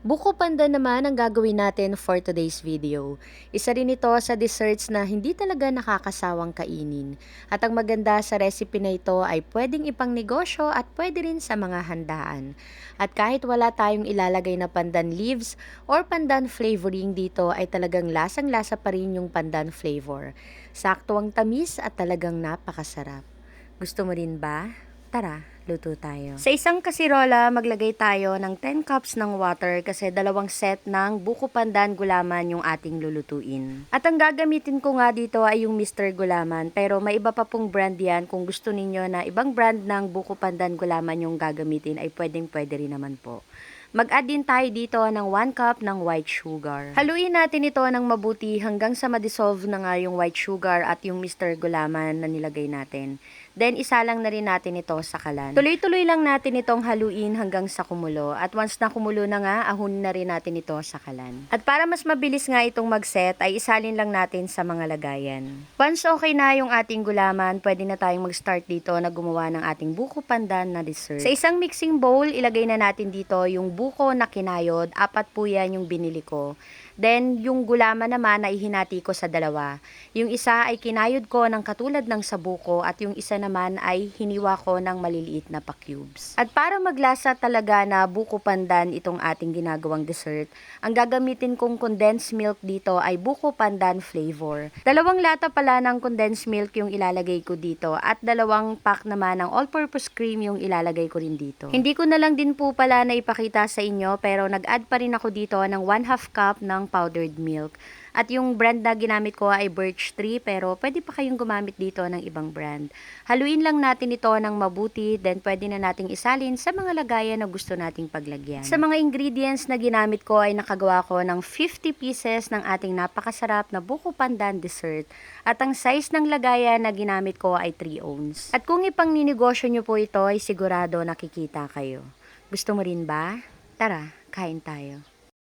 Buko pandan naman ang gagawin natin for today's video. Isa rin ito sa desserts na hindi talaga nakakasawang kainin. At ang maganda sa recipe na ito ay pwedeng ipang negosyo at pwede rin sa mga handaan. At kahit wala tayong ilalagay na pandan leaves or pandan flavoring dito ay talagang lasang-lasa pa rin yung pandan flavor. Sakto ang tamis at talagang napakasarap. Gusto mo rin ba? Tara, luto tayo. Sa isang kasirola, maglagay tayo ng 10 cups ng water kasi dalawang set ng buko pandan gulaman yung ating lulutuin. At ang gagamitin ko nga dito ay yung Mr. Gulaman, pero may iba pa pong brand yan. Kung gusto ninyo na ibang brand ng buko pandan gulaman yung gagamitin ay pwede rin naman po. Mag-add din tayo dito ng 1 cup ng white sugar. Haluin natin ito ng mabuti hanggang sa ma-dissolve na nga yung white sugar at yung Mr. Gulaman na nilagay natin. Then, isalang na rin natin ito sa kalan. Tuloy-tuloy lang natin itong haluin hanggang sa kumulo. At once na kumulo na nga, ahunin na rin natin ito sa kalan. At para mas mabilis nga itong mag-set, ay isalin lang natin sa mga lagayan. Once okay na yung ating gulaman, pwede na tayong mag-start dito na gumawa ng ating buko pandan na dessert. Sa isang mixing bowl, ilagay na natin dito yung buko na kinayod. 4 po yan yung binili ko. Then, yung gulaman naman ay hinati ko sa dalawa. Yung isa ay kinayod ko ng katulad ng sabuko at yung isa naman ay hiniwa ko ng maliliit na pa-cubes. At para maglasa talaga na buko pandan itong ating ginagawang dessert, ang gagamitin kong condensed milk dito ay buko pandan flavor. 2 lata pala ng condensed milk yung ilalagay ko dito at 2 pack naman ng all-purpose cream yung ilalagay ko rin dito. Hindi ko na lang din po pala na ipakita sa inyo pero nag-add pa rin ako dito ng 1/2 cup ng powdered milk. At yung brand na ginamit ko ay Birch Tree pero pwede pa kayong gumamit dito ng ibang brand. Haluin lang natin ito ng mabuti then pwede na nating isalin sa mga lagayan na gusto nating paglagyan. Sa mga ingredients na ginamit ko ay nakagawa ko ng 50 pieces ng ating napakasarap na buko pandan dessert. At ang size ng lagayan na ginamit ko ay 3 ounce. At kung ipang ninegosyo nyo po ito ay sigurado nakikita kayo. Gusto mo rin ba? Tara, kain tayo.